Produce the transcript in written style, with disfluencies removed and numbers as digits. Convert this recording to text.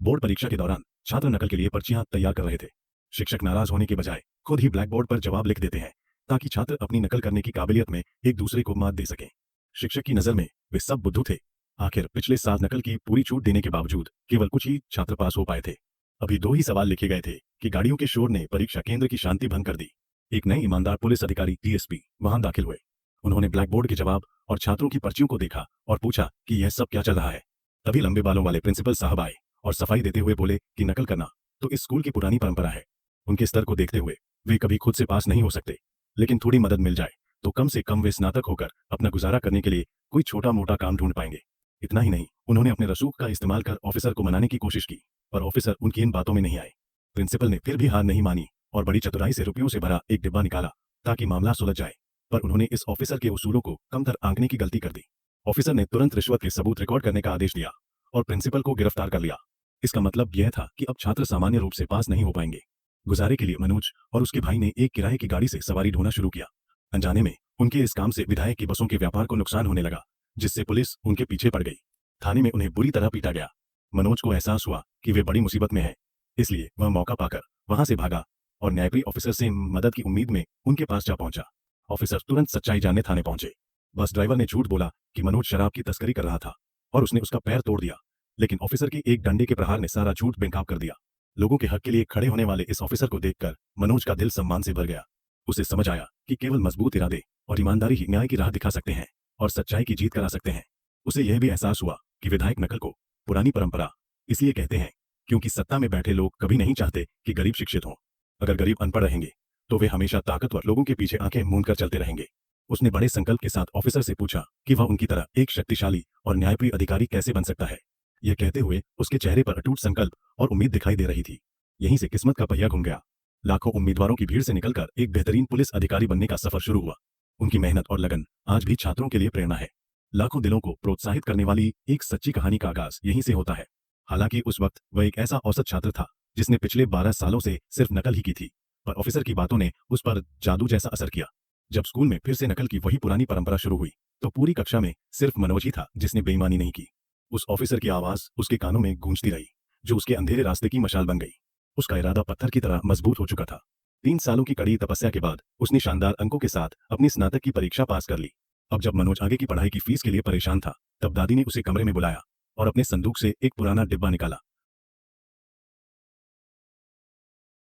Board परीक्षा के दौरान छात्र नकल के लिए पर्चियां तैयार कर रहे थे। शिक्षक नाराज होने के बजाय खुद ही ब्लैक बोर्ड पर जवाब लिख देते हैं ताकि छात्र अपनी नकल करने की काबिलियत में एक दूसरे को मात दे सकें। शिक्षक की नजर में वे सब बुद्धू थे। आखिर पिछले साल नकल की पूरी छूट देने के बावजूद केवल कुछ ही छात्र पास हो पाए थे। अभी 2 ही सवाल लिखे गए थे कि गाड़ियों के शोर ने परीक्षा केंद्र की शांति भंग कर दी। एक नए ईमानदार पुलिस अधिकारी डीएसपी वहां दाखिल हुए। उन्होंने ब्लैक बोर्ड के जवाब और छात्रों की पर्चियों को देखा और पूछा कि यह सब क्या चल रहा है। तभी लंबे बालों वाले प्रिंसिपल साहब आए और सफाई देते हुए बोले कि नकल करना तो इस स्कूल की पुरानी परंपरा है। उनके स्तर को देखते हुए वे कभी खुद से पास नहीं हो सकते, लेकिन थोड़ी मदद मिल जाए तो कम से कम वे स्नातक होकर अपना गुजारा करने के लिए कोई छोटा मोटा काम ढूंढ पाएंगे। इतना ही नहीं, उन्होंने अपने रसूख का इस्तेमाल कर ऑफिसर को मनाने की कोशिश की, पर ऑफिसर उनकी इन बातों में नहीं आए। प्रिंसिपल ने फिर भी हार नहीं मानी और बड़ी चतुराई से रुपयों से भरा एक डिब्बा निकाला ताकि मामला सुलझ जाए, पर उन्होंने इस ऑफिसर के उसूलों को कमतर आंकने की गलती कर दी। ऑफिसर ने तुरंत रिश्वत के सबूत रिकॉर्ड करने का आदेश दिया और प्रिंसिपल को गिरफ्तार कर लिया। इसका मतलब यह था कि अब छात्र सामान्य रूप से पास नहीं हो पाएंगे। गुजारे के लिए मनोज और उसके भाई ने एक किराए की गाड़ी से सवारी ढोना शुरू किया। अनजाने में उनके इस काम से विधायक की बसों के व्यापार को नुकसान होने लगा, जिससे पुलिस उनके पीछे पड़ गई। थाने में उन्हें बुरी तरह पीटा गया। मनोज को एहसास हुआ कि वे बड़ी मुसीबत में है, इसलिए वह मौका पाकर वहां से भागा और न्यायप्रिय ऑफिसर से मदद की उम्मीद में उनके पास जा पहुंचा। ऑफिसर तुरंत सच्चाई जानने थाने पहुंचे। बस ड्राइवर ने झूठ बोला कि मनोज शराब की तस्करी कर रहा था और उसने उसका पैर तोड़ दिया, लेकिन ऑफिसर के एक डंडे के प्रहार ने सारा झूठ बेनकाब कर दिया। लोगों के हक के लिए खड़े होने वाले इस ऑफिसर को देखकर मनोज का दिल सम्मान से भर गया। उसे समझ आया कि केवल मजबूत इरादे और ईमानदारी ही न्याय की राह दिखा सकते हैं और सच्चाई की जीत करा सकते हैं। उसे यह भी एहसास हुआ कि विधायक नकल को पुरानी परंपरा इसलिए कहते हैं क्योंकि सत्ता में बैठे लोग कभी नहीं चाहते कि गरीब शिक्षित हों। अगर गरीब अनपढ़ रहेंगे तो वे हमेशा ताकतवर लोगों के पीछे आंखें मूंद कर चलते रहेंगे। उसने बड़े संकल्प के साथ ऑफिसर से पूछा कि वह उनकी तरह एक शक्तिशाली और न्यायप्रिय अधिकारी कैसे बन सकता है। यह कहते हुए उसके चेहरे पर अटूट संकल्प और उम्मीद दिखाई दे रही थी। यहीं से किस्मत का पहिया घूम गया। लाखों उम्मीदवारों की भीड़ से निकलकर एक बेहतरीन पुलिस अधिकारी बनने का सफर शुरू हुआ। उनकी मेहनत और लगन आज भी छात्रों के लिए प्रेरणा है। लाखों दिलों को प्रोत्साहित करने वाली एक सच्ची कहानी का आगाज यहीं से होता है। हालांकि उस वक्त वह एक ऐसा औसत छात्र था जिसने पिछले 12 सालों से सिर्फ नकल ही की थी, पर ऑफिसर की बातों ने उस पर जादू जैसा असर किया। जब स्कूल में फिर से नकल की वही पुरानी परंपरा शुरू हुई तो पूरी कक्षा में सिर्फ मनोज ही था जिसने बेईमानी नहीं की। उस ऑफिसर की आवाज उसके कानों में गूंजती रही, जो उसके अंधेरे रास्ते की मशाल बन गई। उसका इरादा पत्थर की तरह मजबूत हो चुका था। 3 सालों की कड़ी तपस्या के बाद उसने शानदार अंकों के साथ अपनी स्नातक की परीक्षा पास कर ली। अब जब मनोज आगे की पढ़ाई की फीस के लिए परेशान था, तब दादी ने उसे कमरे में बुलाया और अपने संदूक से एक पुराना डिब्बा निकाला।